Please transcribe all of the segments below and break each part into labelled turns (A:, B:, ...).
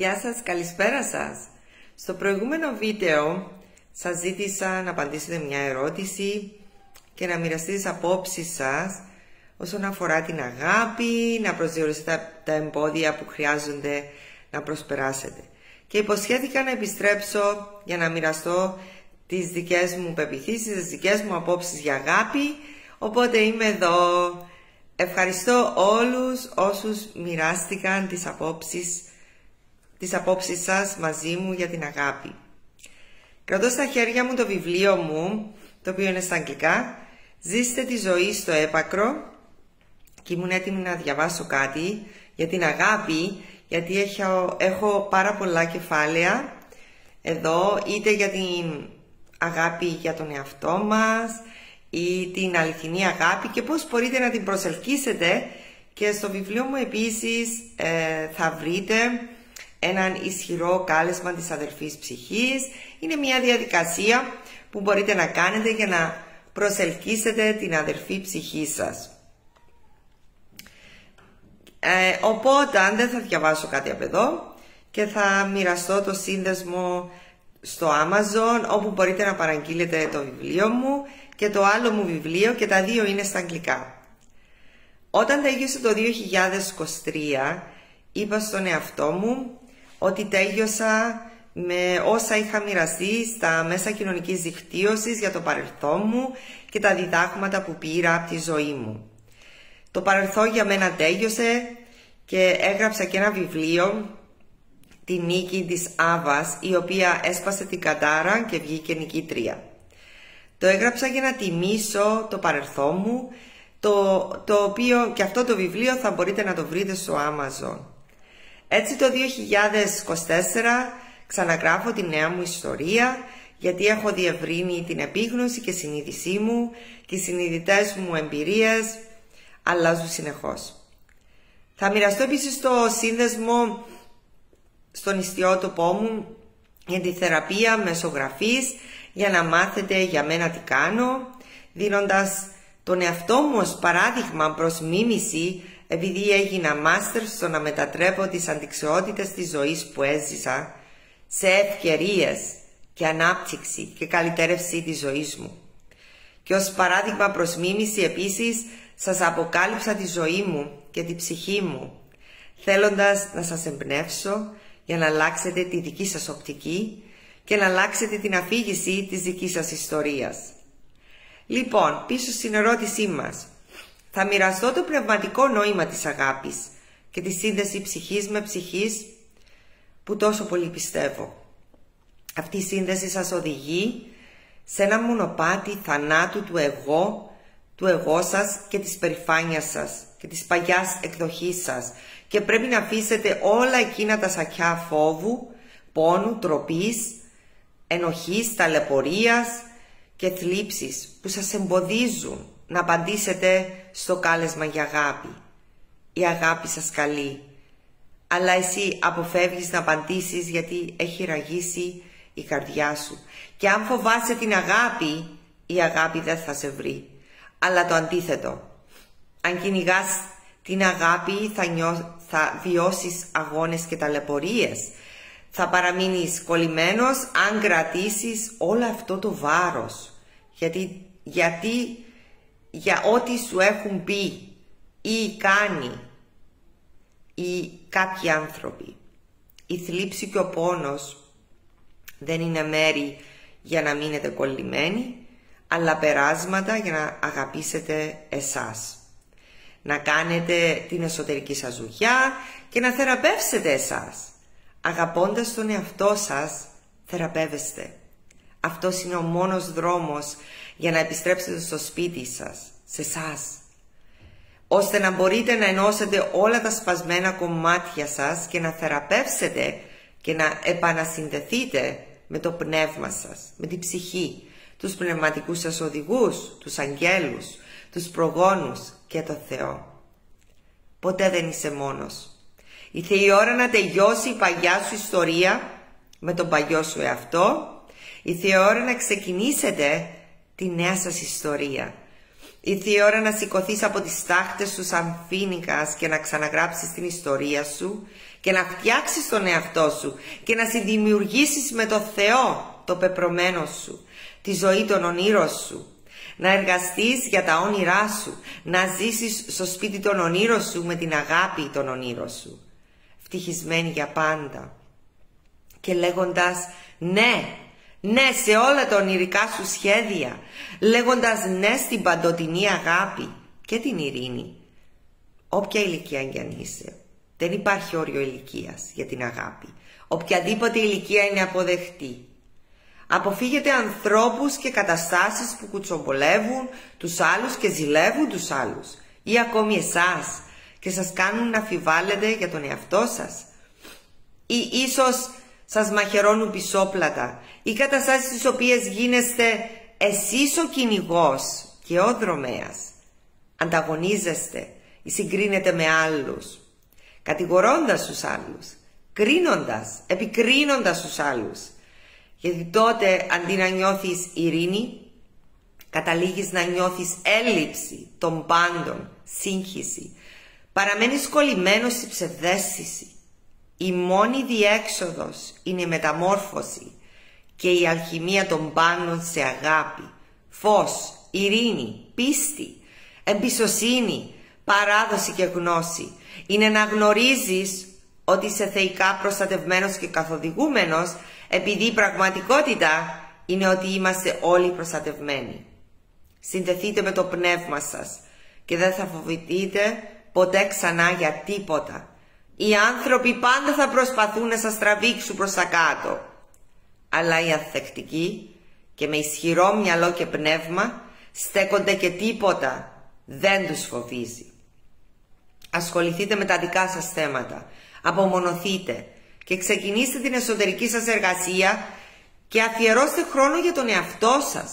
A: Γεια σας, καλησπέρα σας. Στο προηγούμενο βίντεο σας ζήτησα να απαντήσετε μια ερώτηση και να μοιραστείτε τις απόψεις σας όσον αφορά την αγάπη, να προσδιορίσετε τα εμπόδια που χρειάζονται να προσπεράσετε. Και υποσχέθηκα να επιστρέψω για να μοιραστώ τις δικές μου πεποιθήσεις, τις δικές μου απόψεις για αγάπη, οπότε είμαι εδώ. Ευχαριστώ όλους όσους μοιράστηκαν τις απόψεις σας μαζί μου για την αγάπη. Κρατώ στα χέρια μου το βιβλίο μου, το οποίο είναι στα αγγλικά, «Ζήστε τη ζωή στο έπακρο», και ήμουν έτοιμη να διαβάσω κάτι για την αγάπη, γιατί έχω πάρα πολλά κεφάλαια εδώ, είτε για την αγάπη για τον εαυτό μας ή την αληθινή αγάπη και πώς μπορείτε να την προσελκύσετε. Και στο βιβλίο μου επίσης θα βρείτε έναν ισχυρό κάλεσμα της αδελφής ψυχής. Είναι μια διαδικασία που μπορείτε να κάνετε για να προσελκύσετε την αδελφή ψυχή σας. Οπότε δεν θα διαβάσω κάτι από εδώ και θα μοιραστώ το σύνδεσμο στο Amazon, όπου μπορείτε να παραγγείλετε το βιβλίο μου και το άλλο μου βιβλίο, και τα δύο είναι στα αγγλικά. Όταν τέλειωσε το 2023, είπα στον εαυτό μου ότι τέλειωσα με όσα είχα μοιραστεί στα μέσα κοινωνικής δικτύωσης για το παρελθόν μου και τα διδάγματα που πήρα από τη ζωή μου. Το παρελθόν για μένα τέλειωσε και έγραψα και ένα βιβλίο, «Τη νίκη της Άβας», η οποία έσπασε την κατάρα και βγήκε νικήτρια. Το έγραψα για να τιμήσω το παρελθόν μου, το οποίο και αυτό το βιβλίο θα μπορείτε να το βρείτε στο Amazon. Έτσι το 2024 ξαναγράφω τη νέα μου ιστορία, γιατί έχω διευρύνει την επίγνωση και συνείδησή μου και οι συνειδητές μου εμπειρίες αλλάζουν συνεχώς. Θα μοιραστώ επίσης το σύνδεσμο στον ιστιότοπό μου για τη θεραπεία μεσογραφής, για να μάθετε για μένα τι κάνω, δίνοντας τον εαυτό μου ως παράδειγμα προς μίμηση, επειδή έγινα μάστερ στο να μετατρέπω τις αντιξιότητες της ζωής που έζησα σε ευκαιρίες και ανάπτυξη και καλυτέρευση της ζωής μου. Και ως παράδειγμα προς μίμηση επίσης σας αποκάλυψα τη ζωή μου και τη ψυχή μου, θέλοντας να σας εμπνεύσω για να αλλάξετε τη δική σας οπτική και να αλλάξετε την αφήγηση της δικής σας ιστορίας. Λοιπόν, πίσω στην ερώτησή μας, θα μοιραστώ το πνευματικό νόημα της αγάπης και τη σύνδεση ψυχής με ψυχής που τόσο πολύ πιστεύω. Αυτή η σύνδεση σας οδηγεί σε ένα μονοπάτι θανάτου του εγώ σας και της περηφάνειας σας και της παλιάς εκδοχής σας, και πρέπει να αφήσετε όλα εκείνα τα σακιά φόβου, πόνου, τροπής, ενοχής, ταλαιπωρίας και θλίψης που σας εμποδίζουν να απαντήσετε στο κάλεσμα για αγάπη. Η αγάπη σας καλεί, αλλά εσύ αποφεύγεις να απαντήσεις γιατί έχει ραγίσει η καρδιά σου. Και αν φοβάσαι την αγάπη, η αγάπη δεν θα σε βρει, αλλά το αντίθετο. Αν κυνηγάς την αγάπη θα βιώσεις αγώνες και ταλαιπωρίες. Θα παραμείνεις κολλημένος αν κρατήσεις όλο αυτό το βάρος. Γιατί για ό,τι σου έχουν πει ή κάνει ή κάποιοι άνθρωποι, η θλίψη και ο πόνος δεν είναι μέρη για να μείνετε κολλημένοι, αλλά περάσματα για να αγαπήσετε εσάς. Να κάνετε την εσωτερική σας δουλειά και να θεραπεύσετε εσάς. Αγαπώντας τον εαυτό σας, θεραπεύεστε. Αυτός είναι ο μόνος δρόμος για να επιστρέψετε στο σπίτι σας, σε εσάς, ώστε να μπορείτε να ενώσετε όλα τα σπασμένα κομμάτια σας και να θεραπεύσετε και να επανασυνδεθείτε με το πνεύμα σας, με την ψυχή, τους πνευματικούς σας οδηγούς, τους αγγέλους, τους προγόνους και το Θεό. Ποτέ δεν είσαι μόνος. Ήρθε η ώρα να τελειώσει η παλιά σου ιστορία με τον παλιό σου εαυτό. Ήρθε η ώρα να ξεκινήσετε τη νέα σας ιστορία. Ήρθε η ώρα να σηκωθείς από τις τάχτες σου σαν φοίνικας και να ξαναγράψεις την ιστορία σου και να φτιάξεις τον εαυτό σου και να συνδημιουργήσεις με το Θεό το πεπρωμένο σου, τη ζωή των ονείρων σου. Να εργαστείς για τα όνειρά σου, να ζήσεις στο σπίτι των ονείρων σου με την αγάπη των ονείρων σου. Ευτυχισμένη για πάντα. Και λέγοντας ναι σε όλα τα ονειρικά σου σχέδια, λέγοντας ναι στην παντοτινή αγάπη και την ειρήνη. Όποια ηλικία κι αν είσαι, δεν υπάρχει όριο ηλικίας για την αγάπη. Οποιαδήποτε ηλικία είναι αποδεκτή. Αποφύγετε ανθρώπους και καταστάσεις που κουτσομπολεύουν τους άλλους και ζηλεύουν τους άλλους ή ακόμη εσάς και σας κάνουν να αμφιβάλλετε για τον εαυτό σας ή ίσως σας μαχαιρώνουν πισόπλατα ή καταστάσεις στις οποίες γίνεστε εσείς ο κυνηγός και ο δρομέας. Ανταγωνίζεστε ή συγκρίνετε με άλλους, κατηγορώντας τους άλλους, κρίνοντας, επικρίνοντας τους άλλους. Γιατί τότε αντί να νιώθεις ειρήνη, καταλήγεις να νιώθεις έλλειψη των πάντων, σύγχυση. Παραμένεις κολλημένος στη ψευδαίσθηση. Η μόνη διέξοδος είναι η μεταμόρφωση και η αλχημία των πάντων σε αγάπη, φως, ειρήνη, πίστη, εμπιστοσύνη, παράδοση και γνώση. Είναι να γνωρίζεις ότι είσαι θεϊκά προστατευμένος και καθοδηγούμενος, επειδή η πραγματικότητα είναι ότι είμαστε όλοι προστατευμένοι. Συνδεθείτε με το πνεύμα σας και δεν θα φοβηθείτε ποτέ ξανά για τίποτα. Οι άνθρωποι πάντα θα προσπαθούν να σας τραβήξουν προς τα κάτω, αλλά οι ανθεκτικοί και με ισχυρό μυαλό και πνεύμα στέκονται και τίποτα δεν τους φοβίζει. Ασχοληθείτε με τα δικά σας θέματα, απομονωθείτε και ξεκινήστε την εσωτερική σας εργασία και αφιερώστε χρόνο για τον εαυτό σας.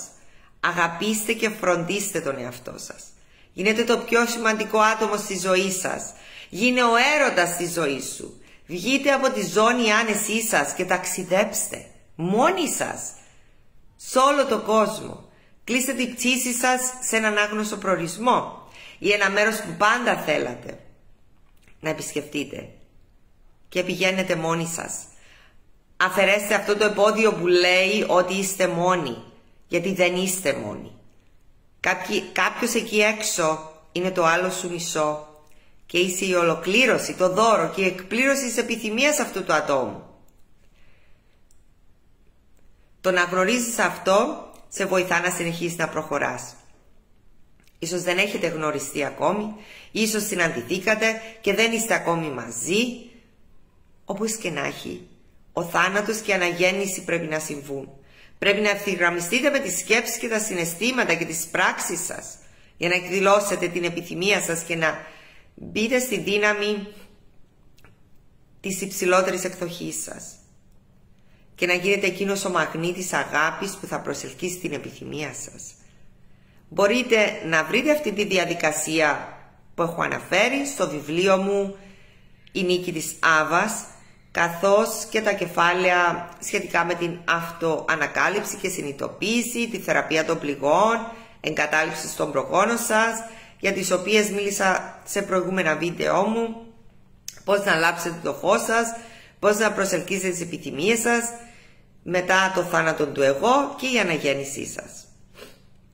A: Αγαπήστε και φροντίστε τον εαυτό σας. Γίνετε το πιο σημαντικό άτομο στη ζωή σας. Γίνε ο έρωτας στη ζωή σου. Βγείτε από τη ζώνη άνεσή σας και ταξιδέψτε μόνοι σας σε όλο το κόσμο. Κλείστε την ψήση σας σε έναν άγνωστο προορισμό ή ένα μέρος που πάντα θέλατε να επισκεφτείτε και πηγαίνετε μόνοι σας. Αφαιρέστε αυτό το εμπόδιο που λέει ότι είστε μόνοι, γιατί δεν είστε μόνοι. Κάποιος εκεί έξω είναι το άλλο σου μισό και είσαι η ολοκλήρωση, το δώρο και η εκπλήρωση της επιθυμίας αυτού του ατόμου. Το να γνωρίζεις αυτό σε βοηθά να συνεχίσεις να προχωράς. Ίσως δεν έχετε γνωριστεί ακόμη, ίσως συναντηθήκατε και δεν είστε ακόμη μαζί. Όπως και να έχει, ο θάνατος και η αναγέννηση πρέπει να συμβούν. Πρέπει να ευθυγραμμιστείτε με τις σκέψεις και τα συναισθήματα και τις πράξεις σας για να εκδηλώσετε την επιθυμία σας και να μπείτε στη δύναμη της υψηλότερης εκδοχής σας και να γίνετε εκείνος ο μαγνήτης αγάπης που θα προσελκύσει την επιθυμία σας. Μπορείτε να βρείτε αυτή τη διαδικασία που έχω αναφέρει στο βιβλίο μου «Η νίκη της Άβας», καθώς και τα κεφάλαια σχετικά με την αυτοανακάλυψη και συνειδητοποίηση, τη θεραπεία των πληγών, εγκατάλειψη των προγόνων σας, για τις οποίες μίλησα σε προηγούμενα βίντεό μου, πώς να αλλάξετε το φως σας, πώς να προσελκύσετε τις επιθυμίες σας μετά το θάνατο του εγώ και η αναγέννησή σας,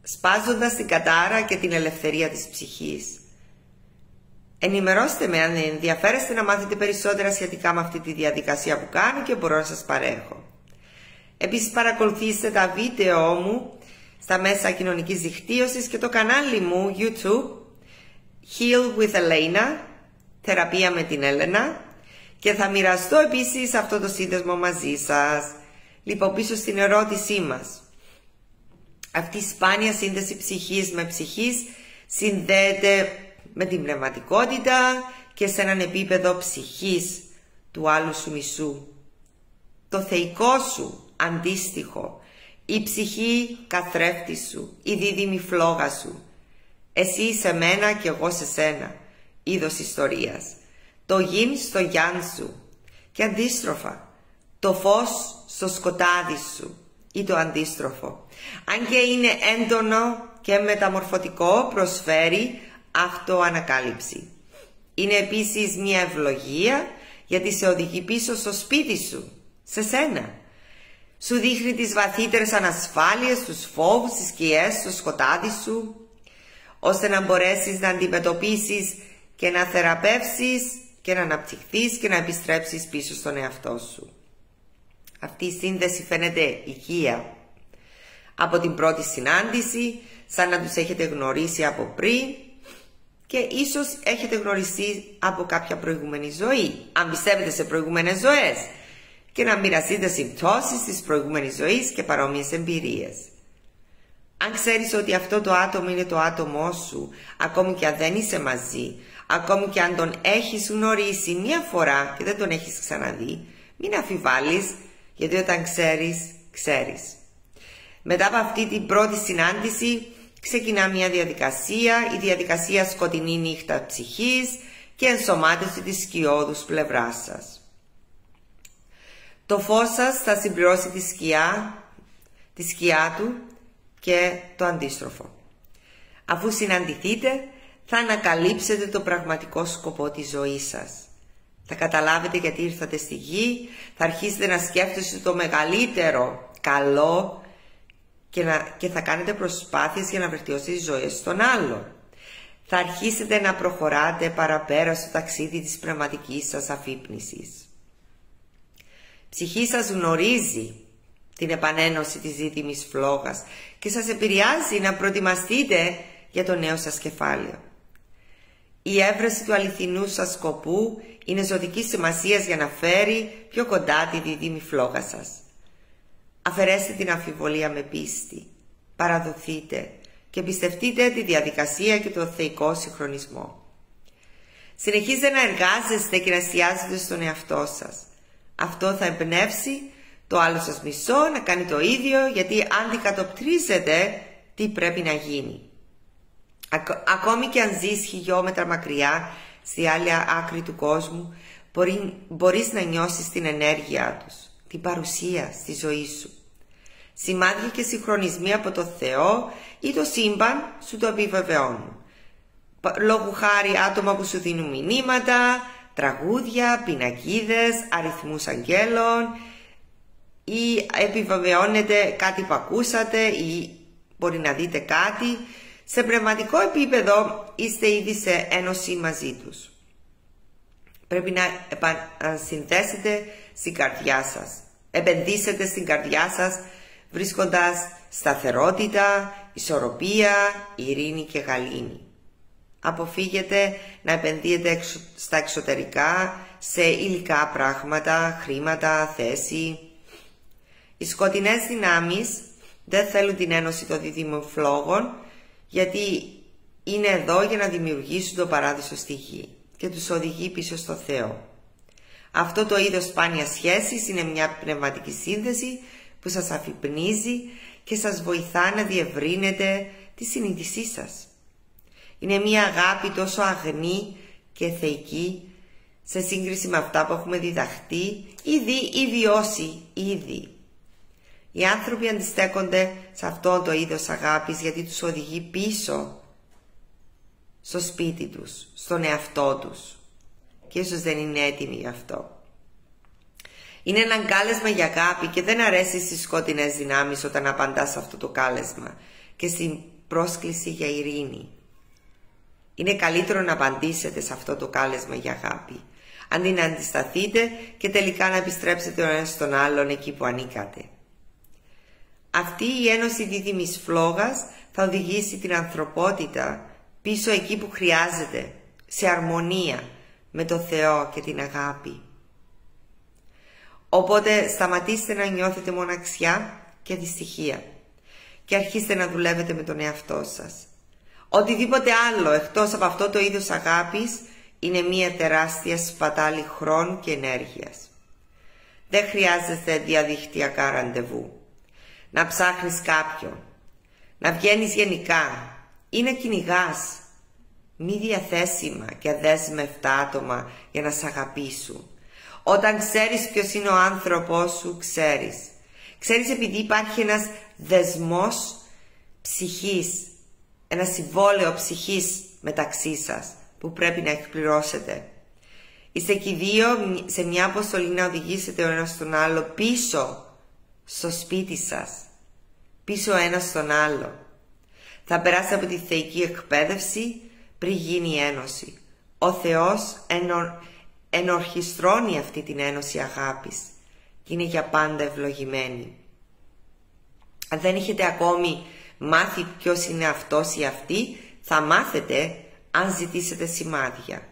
A: σπάζοντας την κατάρα και την ελευθερία της ψυχής. Ενημερώστε με αν ενδιαφέρεστε να μάθετε περισσότερα σχετικά με αυτή τη διαδικασία που κάνω και μπορώ να σας παρέχω. Επίσης παρακολουθήστε τα βίντεο μου στα μέσα κοινωνικής δικτύωσης και το κανάλι μου YouTube Heal with Elena, θεραπεία με την Έλενα, και θα μοιραστώ επίσης αυτό το σύνδεσμο μαζί σας. Λοιπόν, πίσω στην ερώτησή μας. Αυτή η σπάνια σύνδεση ψυχής με ψυχής συνδέεται με την πνευματικότητα και σε έναν επίπεδο ψυχής του άλλου σου μισού. Το θεϊκό σου αντίστοιχο, η ψυχή καθρέφτη σου, η δίδυμη φλόγα σου. Εσύ σε μένα και εγώ σε σένα, είδος ιστορίας. Το γιν στο γιάν σου και αντίστροφα, το φως στο σκοτάδι σου, ή το αντίστροφο. Αν και είναι έντονο και μεταμορφωτικό, προσφέρει αυτοανακάλυψη. Είναι επίσης μια ευλογία γιατί σε οδηγεί πίσω στο σπίτι σου, σε σένα. Σου δείχνει τις βαθύτερες ανασφάλειες, τους φόβους, τις σκιές, το σκοτάδι σου, ώστε να μπορέσεις να αντιμετωπίσεις και να θεραπεύσεις και να αναπτυχθείς και να επιστρέψεις πίσω στον εαυτό σου. Αυτή η σύνδεση φαίνεται οικία από την πρώτη συνάντηση, σαν να τους έχετε γνωρίσει από πριν και ίσως έχετε γνωριστεί από κάποια προηγούμενη ζωή, αν πιστεύετε σε προηγούμενες ζωές, και να μοιραστείτε συμπτώσεις της προηγούμενης ζωής και παρόμοιες εμπειρίες. Αν ξέρεις ότι αυτό το άτομο είναι το άτομό σου, ακόμη και αν δεν είσαι μαζί, ακόμη και αν τον έχεις γνωρίσει μία φορά και δεν τον έχεις ξαναδεί, μην αμφιβάλλεις, γιατί όταν ξέρεις, ξέρεις. Μετά από αυτή την πρώτη συνάντηση ξεκινά μια διαδικασία, η διαδικασία σκοτεινή νύχτα ψυχής και ενσωμάτωση της σκιώδους πλευράς σας. Το φως σας θα συμπληρώσει τη σκιά του και το αντίστροφο. Αφού συναντηθείτε, θα ανακαλύψετε το πραγματικό σκοπό της ζωής σας. Θα καταλάβετε γιατί ήρθατε στη γη, θα αρχίσετε να σκέφτεστε το μεγαλύτερο καλό και θα κάνετε προσπάθειες για να βελτιώσετε τις ζωές των άλλων. Θα αρχίσετε να προχωράτε παραπέρα στο ταξίδι της πνευματικής σας αφύπνισης. Η ψυχή σας γνωρίζει την επανένωση της ζήτημης φλόγας και σας επηρεάζει να προετοιμαστείτε για το νέο σας κεφάλαιο. Η έβρεση του αληθινού σας σκοπού είναι ζωτικής σημασίας για να φέρει πιο κοντά τη δίδυμη φλόγα σας. Αφαιρέστε την αμφιβολία με πίστη, παραδοθείτε και πιστευτείτε τη διαδικασία και το θεϊκό συγχρονισμό. Συνεχίζετε να εργάζεστε και να εστιάζετε στον εαυτό σας. Αυτό θα εμπνεύσει το άλλο σας μισό να κάνει το ίδιο, γιατί αντικατοπτρίζετε τι πρέπει να γίνει. Ακόμη και αν ζεις χιλιόμετρα μακριά, στη άλλη άκρη του κόσμου, μπορείς να νιώσεις την ενέργειά τους, την παρουσία στη ζωή σου. Σημάδια και συγχρονισμοί από το Θεό ή το σύμπαν σου το επιβεβαιώνουν. Λόγου χάρη άτομα που σου δίνουν μηνύματα, τραγούδια, πινακίδες, αριθμούς αγγέλων, ή επιβεβαιώνετε κάτι που ακούσατε ή μπορεί να δείτε κάτι. Σε πνευματικό επίπεδο είστε ήδη σε ένωση μαζί τους. Πρέπει να συνδέσετε στην καρδιά σας. Επενδύσετε στην καρδιά σας βρίσκοντας σταθερότητα, ισορροπία, ειρήνη και γαλήνη. Αποφύγετε να επενδύετε στα εξωτερικά, σε υλικά πράγματα, χρήματα, θέση. Οι σκοτεινές δυνάμεις δεν θέλουν την ένωση των διδήμων φλόγων, γιατί είναι εδώ για να δημιουργήσουν το παράδεισο στη γη και τους οδηγεί πίσω στο Θεό. Αυτό το είδος σπάνιας σχέσης είναι μια πνευματική σύνδεση που σας αφυπνίζει και σας βοηθά να διευρύνετε τη συνείδησή σας. Είναι μια αγάπη τόσο αγνή και θεϊκή σε σύγκριση με αυτά που έχουμε διδαχτεί ή βιώσει ήδη. Οι άνθρωποι αντιστέκονται σε αυτό το είδος αγάπης γιατί τους οδηγεί πίσω στο σπίτι τους, στον εαυτό τους, και ίσως δεν είναι έτοιμοι γι' αυτό. Είναι ένα κάλεσμα για αγάπη και δεν αρέσει στις σκοτεινές δυνάμεις όταν απαντάς σε αυτό το κάλεσμα και στην πρόσκληση για ειρήνη. Είναι καλύτερο να απαντήσετε σε αυτό το κάλεσμα για αγάπη, αντί να αντισταθείτε και τελικά να επιστρέψετε ο ένας στον άλλον εκεί που ανήκατε. Αυτή η ένωση δίδυμης φλόγας θα οδηγήσει την ανθρωπότητα πίσω εκεί που χρειάζεται, σε αρμονία με το Θεό και την αγάπη. Οπότε σταματήστε να νιώθετε μοναξιά και δυστυχία και αρχίστε να δουλεύετε με τον εαυτό σας. Οτιδήποτε άλλο εκτός από αυτό το είδος αγάπης είναι μια τεράστια σπατάλη χρόνου και ενέργειας. Δεν χρειάζεται διαδικτυακά ραντεβού, να ψάχνεις κάποιον, να βγαίνεις γενικά ή να κυνηγάς μη διαθέσιμα και αδέσμευτα άτομα για να σ' αγαπήσουν. Όταν ξέρεις ποιος είναι ο άνθρωπός σου, ξέρεις. Ξέρεις, επειδή υπάρχει ένας δεσμός ψυχής, ένα συμβόλαιο ψυχής μεταξύ σας που πρέπει να εκπληρώσετε. Είστε και οι δύο σε μια αποστολή να οδηγήσετε ο ένας τον άλλο πίσω στο σπίτι σας, πίσω ο ένας τον άλλο. Θα περάσετε από τη θεϊκή εκπαίδευση πριν γίνει η ένωση. Ο Θεός ενορχιστρώνει αυτή την ένωση αγάπης και είναι για πάντα ευλογημένη. Αν δεν έχετε ακόμη μάθει ποιος είναι αυτός ή αυτή, θα μάθετε αν ζητήσετε σημάδια.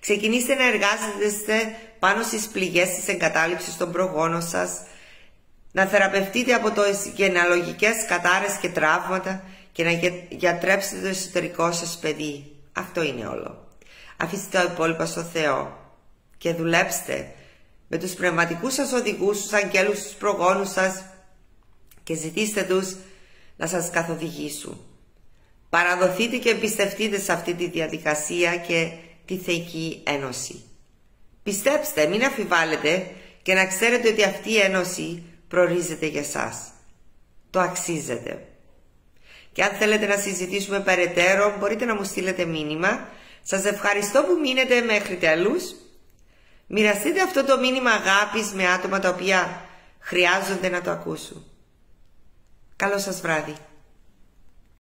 A: Ξεκινήστε να εργάζεστε πάνω στις πληγές της εγκατάλειψης των προγόνων σας, να θεραπευτείτε από τις γενεαλογικές κατάρρες και τραύματα και να γιατρέψετε το εσωτερικό σας παιδί. Αυτό είναι όλο. Αφήστε τα υπόλοιπα στο Θεό και δουλέψτε με τους πνευματικούς σας οδηγούς, τους αγγέλους, τους προγόνους σας και ζητήστε τους να σας καθοδηγήσουν. Παραδοθείτε και εμπιστευτείτε σε αυτή τη διαδικασία και τη θεϊκή ένωση. Πιστέψτε, μην αμφιβάλλετε και να ξέρετε ότι αυτή η ένωση προορίζεται για σας. Το αξίζετε. Και αν θέλετε να συζητήσουμε περαιτέρω, μπορείτε να μου στείλετε μήνυμα. Σας ευχαριστώ που μείνετε μέχρι τέλους. Μοιραστείτε αυτό το μήνυμα αγάπης με άτομα τα οποία χρειάζονται να το ακούσουν. Καλό σας βράδυ.